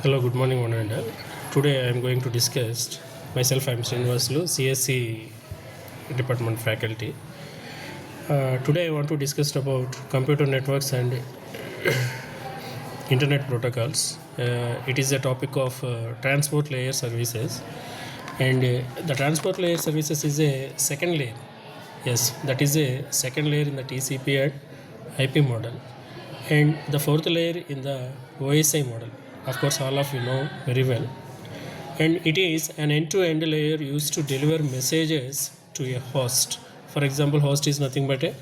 Hello, good morning, one and all. Today I am going to discuss myself. I am Srinivaslu, CSC department faculty. Today I want to discuss about computer networks and internet protocols. It is a topic of transport layer services, and the transport layer services is a second layer. Yes, that is a second layer in the TCP and IP model, and the fourth layer in the OSI model. Of course, all of you know very well. And it is an end-to-end layer used to deliver messages to a host. For example, host is nothing but a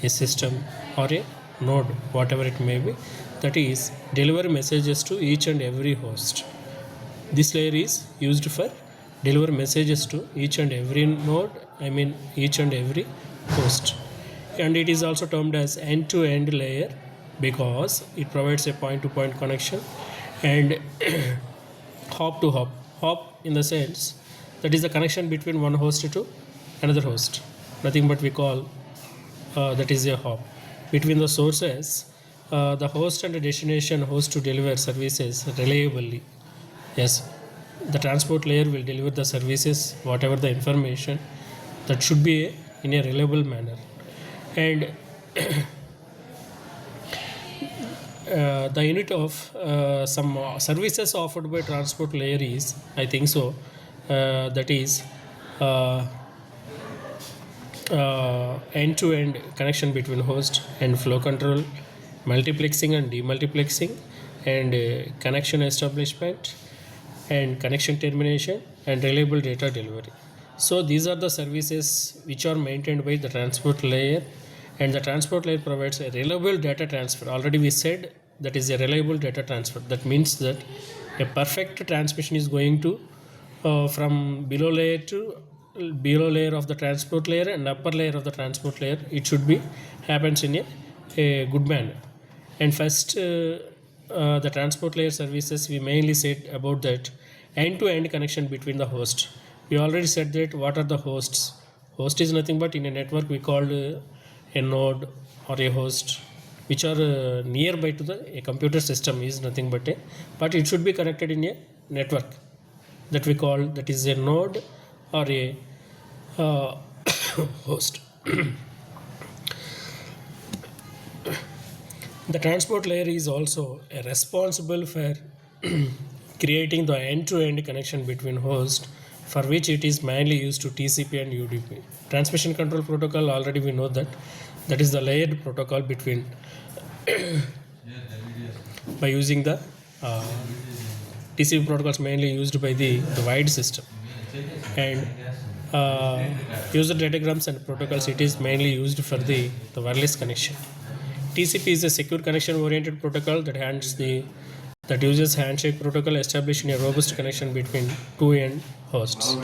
system or a node, whatever it may be, that is deliver messages to each and every host. This layer is used for deliver messages to each and every node, each and every host. And it is also termed as end-to-end layer because it provides a point-to-point connection and hop to hop. Hop in the sense that is the connection between one host to another host. Nothing but we call that is a hop. Between the sources, the host and the destination host to deliver services reliably. Yes, the transport layer will deliver the services, whatever the information, that should be in a reliable manner. And the unit of some services offered by transport layer is, I think so, that is end-to-end connection between host and flow control, multiplexing and demultiplexing, and connection establishment, and connection termination, and reliable data delivery. So these are the services which are maintained by the transport layer, and the transport layer provides a reliable data transfer. Already we said that is a reliable data transfer. That means that a perfect transmission is going to from below layer to below layer of the transport layer and upper layer of the transport layer. It should be happens in a good manner. And first, the transport layer services we mainly said about that end-to-end connection between the host. We already said that what are the hosts. Host is nothing but in a network we called a node or a host which are nearby to the a computer system is nothing but it should be connected in a network that we call that is a node or a host. The transport layer is also responsible for creating the end-to-end connection between hosts, for which it is mainly used to TCP and UDP. Transmission control protocol, already we know that is the layered protocol between by using the TCP protocols mainly used by the wide system, and user datagrams and protocols it is mainly used for the wireless connection. TCP is a secure connection oriented protocol that uses handshake protocol establishing a robust connection between two end hosts.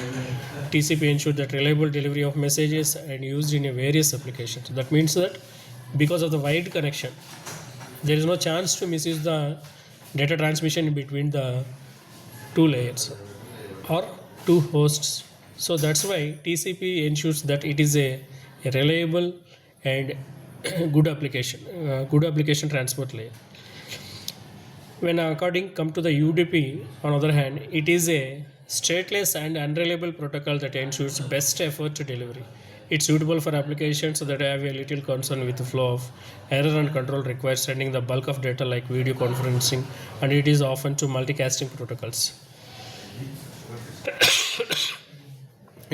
TCP ensures that reliable delivery of messages and used in a various applications. That means that because of the wide connection, there is no chance to misuse the data transmission between the two layers or two hosts. So that's why TCP ensures that it is a reliable and good application transport layer. When according come to the UDP, on other hand, it is a stateless and unreliable protocol that ensures best effort to delivery. It's suitable for applications that have a little concern with the flow of error and control requires sending the bulk of data like video conferencing, and it is often to multicasting protocols.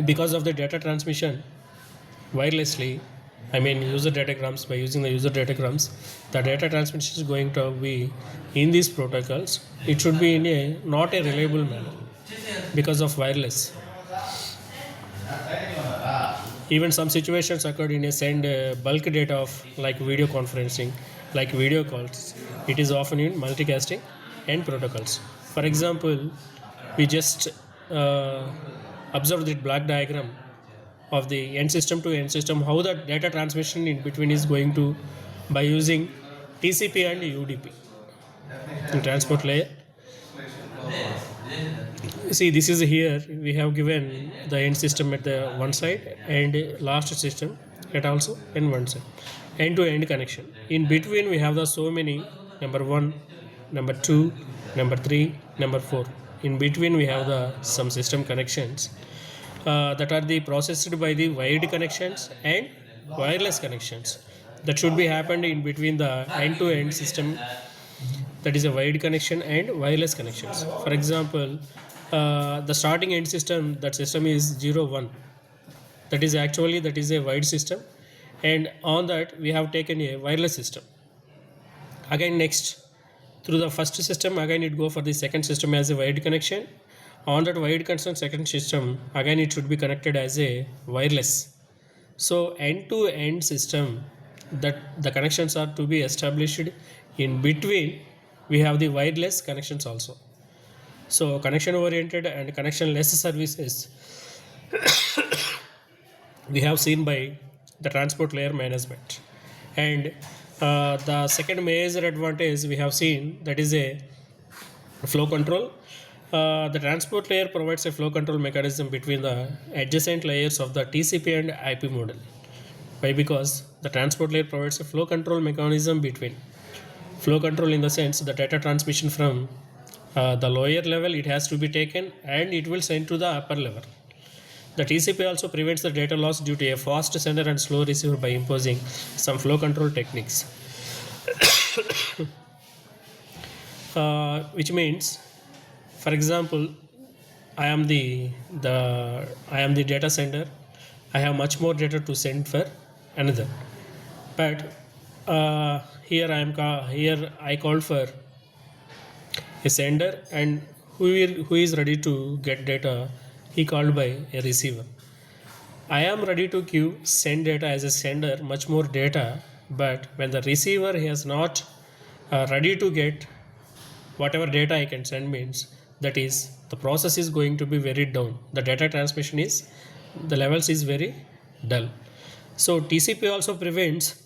Because of the data transmission wirelessly, user datagrams, by using the user datagrams, the data transmission is going to be in these protocols. It should be in a not a reliable manner because of wireless. Even some situations occurred in a send bulk data of like video conferencing, like video calls. It is often in multicasting and protocols. For example, we just observe the block diagram of the end system to end system, how the data transmission in between is going to by using TCP and UDP in transport layer. See, this is here we have given the end system at the one side and last system at also in one side, end to end connection. In between we have the so many number one, number two, number 3, number 4. In between we have some system connections that are processed by the wired connections and wireless connections that should be happened in between the end-to-end system, that is a wired connection and wireless connections. For example, the starting end system, that system is 0 1, that is a wired system, and on that we have taken a wireless system. Again, next, through the first system, again it go for the second system as a wired connection. On that wired connection second system, again it should be connected as a wireless. So end-to-end system, that the connections are to be established. In between we have the wireless connections also. So connection oriented and connectionless services we have seen by the transport layer management. And the second major advantage we have seen, that is a flow control. The transport layer provides a flow control mechanism between the adjacent layers of the TCP and IP model. Why? Because the transport layer provides a flow control mechanism between. Flow control in the sense the data transmission from the lower level, it has to be taken and it will send to the upper level. The TCP also prevents the data loss due to a fast sender and slow receiver by imposing some flow control techniques. Which means, for example, I am the data sender. I have much more data to send for another, but here I called for a sender, and who is ready to get data, he called by a receiver. I am ready to send data as a sender, much more data, but when the receiver is not ready to get whatever data I can send, means that is the process is going to be very down. The data transmission is, the levels is very dull. So TCP also prevents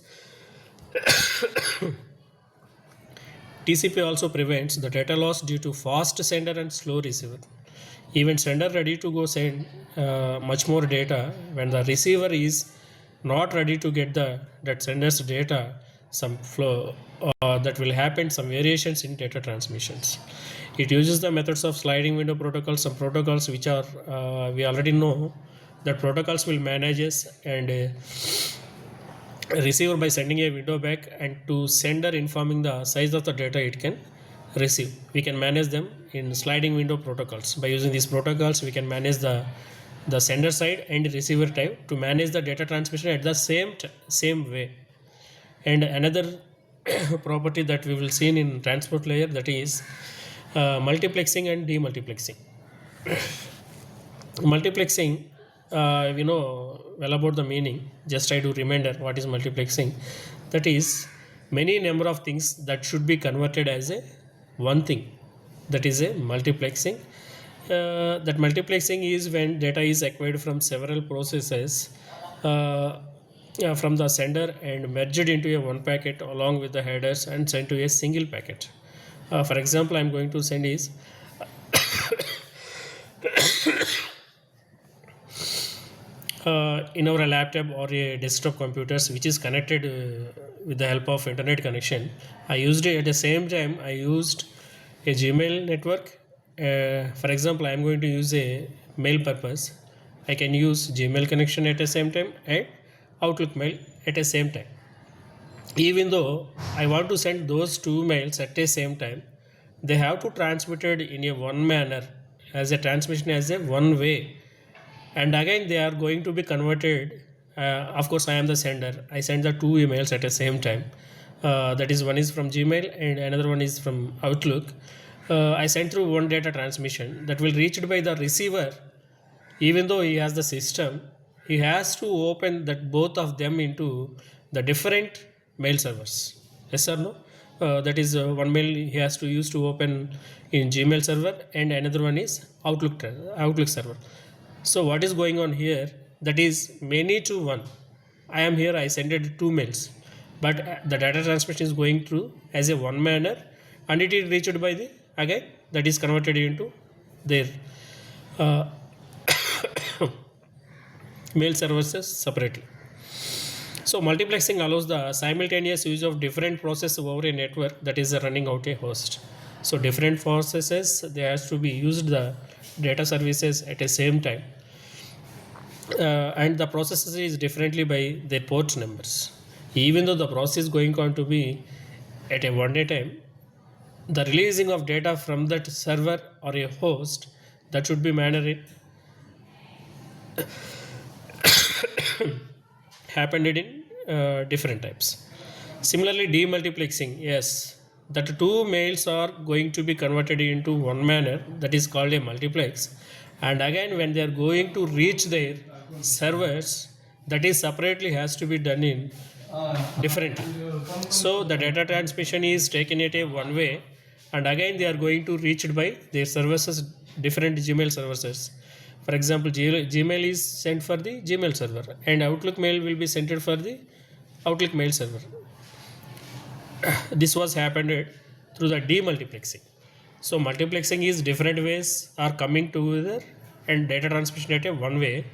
the data loss due to fast sender and slow receiver. Even sender ready to go send much more data, when the receiver is not ready to get that sender's data, some flow that will happen, some variations in data transmissions. It uses the methods of sliding window protocol, some protocols which are we already know that protocols will manage us and receiver by sending a window back, and to sender informing the size of the data it can receive. We can manage them in sliding window protocols. By using these protocols, we can manage the sender side and receiver type to manage the data transmission at the same way. And another property that we will see in transport layer, that is multiplexing and demultiplexing. Multiplexing, we know well about the meaning. Just try to remember what is multiplexing. That is many number of things that should be converted as a one thing. That is a multiplexing. That multiplexing is when data is acquired from several processes from the sender and merged into a one packet along with the headers and sent to a single packet. For example, I am going to send is in our laptop or a desktop computers which is connected with the help of internet connection. I used it at the same time. I used a Gmail network. For example, I am going to use a mail purpose. I can use Gmail connection at the same time and Outlook mail at the same time. Even though I want to send those two mails at the same time, they have to transmitted in a one manner, as a transmission as a one way, and again they are going to be converted. Of course, I am the sender. I send the two emails at the same time. That is, one is from Gmail and another one is from Outlook. I send through one data transmission that will reached by the receiver. Even though he has the system, he has to open that both of them into the different mail servers. Yes or no? That is one mail he has to use to open in Gmail server, and another one is Outlook server. So what is going on here? That is many to one. I am here, I send it two mails, but the data transmission is going through as a one manner, and it is reached by the again that is converted into their mail services separately. So multiplexing allows the simultaneous use of different processes over a network that is running out a host. So different processes, they has to be used the data services at the same time, and the processes is differently by their port numbers. Even though the process is going on to be at a one day time, the releasing of data from that server or a host, that should be managed happened in different types. Similarly, demultiplexing, yes, that two mails are going to be converted into one manner, that is called a multiplex. And again, when they are going to reach their servers, that is separately has to be done in differently. So the data transmission is taken at a one way, and again they are going to reach it by their services, different Gmail services. For example, Gmail is sent for the Gmail server, and Outlook mail will be sent for the Outlook mail server. This was happened through the demultiplexing. So multiplexing is different ways are coming together, and data transmission at a one way.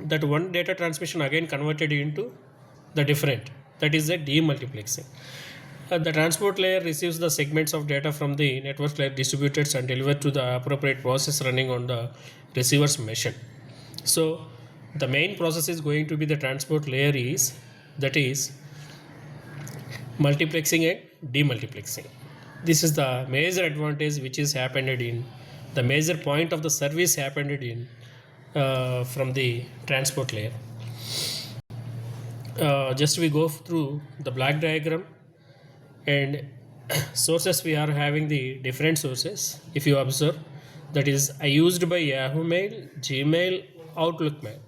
That one data transmission again converted into the different, that is the demultiplexing. The transport layer receives the segments of data from the network layer distributed and delivered to the appropriate process running on the receiver's machine. So the main process is going to be the transport layer is, that is multiplexing and demultiplexing. This is the major advantage which is happened in the major point of the service happened in from the transport layer. Just we go through the black diagram, and sources, we are having the different sources. If you observe, that is I used by Yahoo Mail, Gmail, Outlook Mail.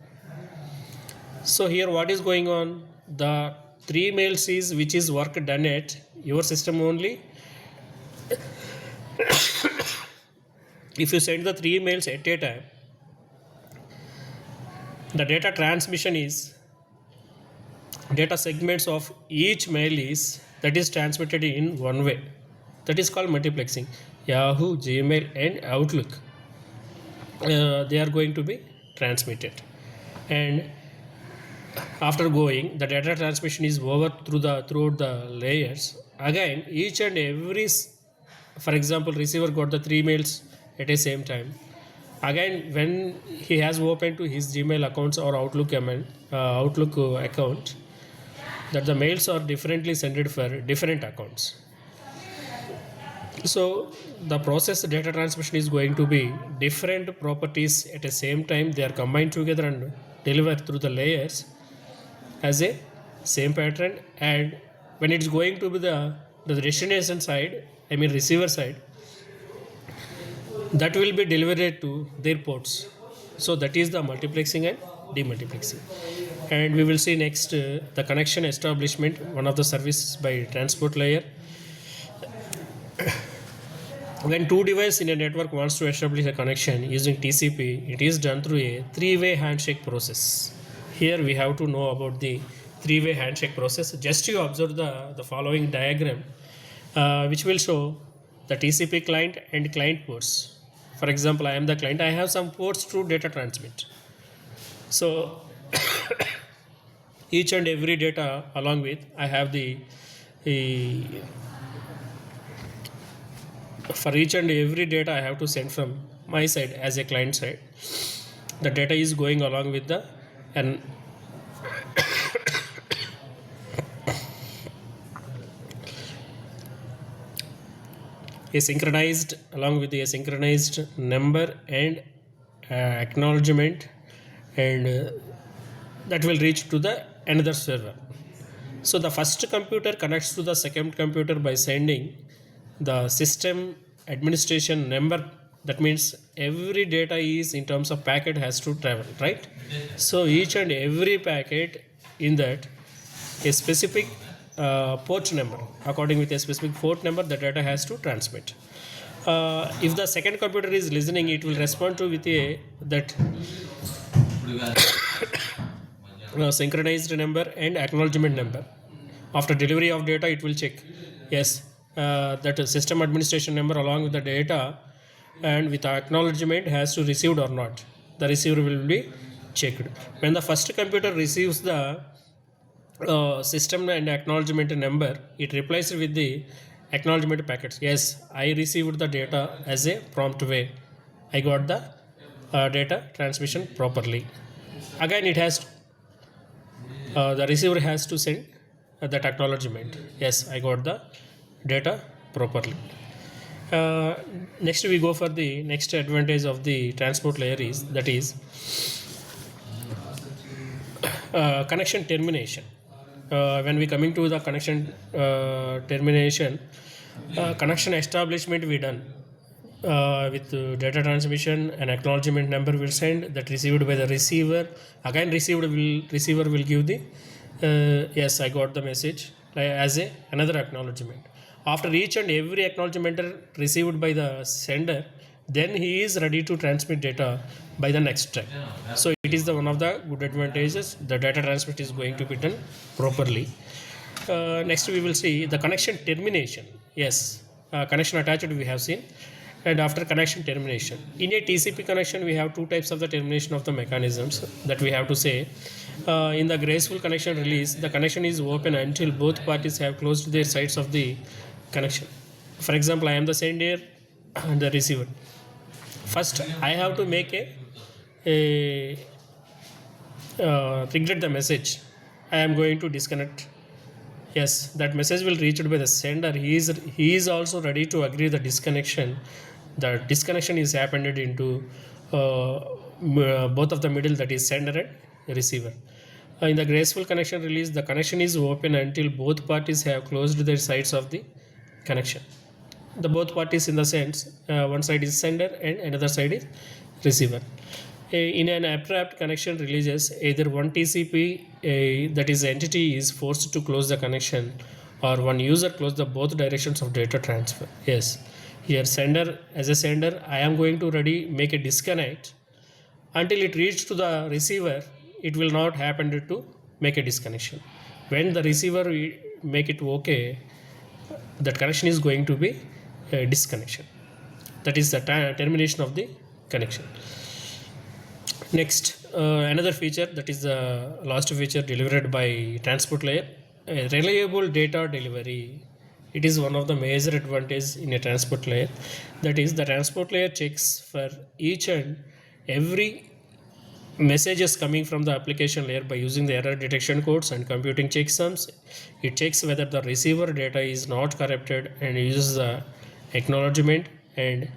So here what is going on? The three mails is which is work done at your system only. If you send the three mails at a time, the data transmission is data segments of each mail is that is transmitted in one way. That is called multiplexing. Yahoo, Gmail, and Outlook, they are going to be transmitted, and after going, the data transmission is over throughout the layers. Again, each and every, for example, receiver got the three mails at the same time. Again, when he has opened to his Gmail accounts or Outlook account, that the mails are differently sent for different accounts. So the process data transmission is going to be different properties at the same time. They are combined together and delivered through the layers as a same pattern. And when it's going to be the destination side, I mean receiver side, that will be delivered to their ports. So that is the multiplexing and demultiplexing. And we will see next the connection establishment, one of the services by transport layer. When two devices in a network wants to establish a connection using TCP, it is done through a three-way handshake process. Here we have to know about the three-way handshake process. Just you observe the following diagram, which will show the TCP client and client ports. For example, I am the client. I have some ports to data transmit. So each and every data along with I have for each and every data I have to send from my side as a client side. The data is going along with the and a synchronized along with a synchronized number and acknowledgement, and that will reach to the another server. So the first computer connects to the second computer by sending the system administration number. That means every data is in terms of packet has to travel, right? So each and every packet in that a specific port number, according with a specific port number, the data has to transmit. If the second computer is listening, it will respond to with a that synchronized number and acknowledgement number. After delivery of data, it will check, yes, that system administration number along with the data and with acknowledgement has to received or not. The receiver will be checked. When the first computer receives the system and acknowledgement number, it replies with the acknowledgement packets. Yes, I received the data as a prompt way. I got the data transmission properly. Again, it has the receiver has to send that acknowledgement. Yes, I got the data properly. Next, we go for the next advantage of the transport layer is that is connection termination. When we coming to the connection termination, connection establishment we done with data transmission, an acknowledgement number will send that received by the receiver. Again, receiver will give the yes, I got the message as a another acknowledgement. After each and every acknowledgement received by the sender, then he is ready to transmit data by the next step. So it is the one of the good advantages. The data transmit is going to be done properly. Next we will see the connection termination. Yes, connection attached we have seen, and after connection termination. In a TCP connection, we have two types of the termination of the mechanisms that we have to say. In the graceful connection release, the connection is open until both parties have closed their sides of the connection. For example, I am the sender and the receiver. First, I have to make regret the message. I am going to disconnect. Yes, that message will reach by the sender. He is also ready to agree the disconnection. The disconnection is happened into both of the middle, that is sender and receiver. In the graceful connection release, the connection is open until both parties have closed their sides of the connection. The both parties in the sense one side is sender and another side is receiver. In an abrupt connection releases, either one TCP that is entity is forced to close the connection, or one user close the both directions of data transfer. Yes, here sender, as a sender, I am going to ready make a disconnect. Until it reaches to the receiver, it will not happen to make a disconnection. When the receiver make it okay, that connection is going to be a disconnection. That is the termination of the connection. Next, another feature, that is the last feature delivered by transport layer, reliable data delivery. It is one of the major advantages in a transport layer. That is, the transport layer checks for each and every messages coming from the application layer by using the error detection codes and computing checksums. It checks whether the receiver data is not corrupted and uses the acknowledgement and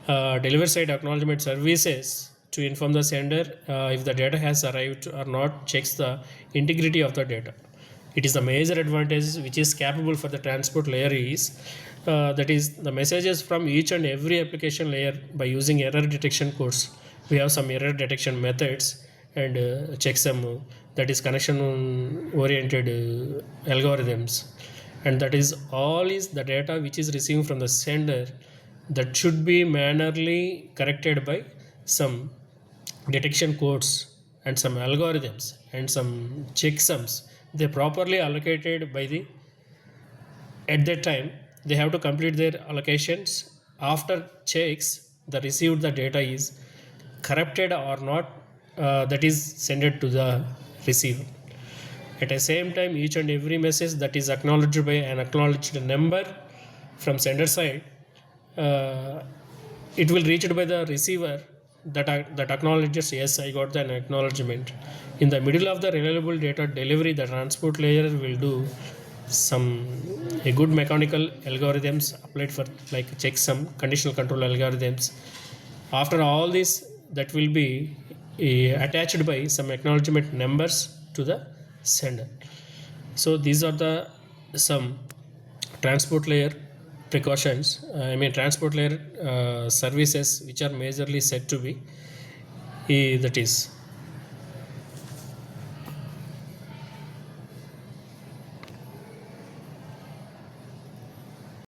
deliver side acknowledgement services to inform the sender if the data has arrived or not, checks the integrity of the data. It is the major advantage which is capable for the transport layer is that is the messages from each and every application layer by using error detection codes. We have some error detection methods and checksum, that is connection oriented algorithms, and that is all is the data which is received from the sender that should be manually corrected by some detection codes and some algorithms and some checksums. They properly allocated by the at that time they have to complete their allocations. After checks, the received the data is corrupted or not, that is sent to the receiver. At the same time, each and every message that is acknowledged by an acknowledged number from sender side, it will reach it by the receiver that acknowledges, yes, I got an acknowledgement. In the middle of the reliable data delivery, the transport layer will do a good mechanical algorithms applied for like checksum, conditional control algorithms. After all this, that will be attached by some acknowledgement numbers to the sender. So these are the some transport layer precautions, transport layer services which are majorly said to be that is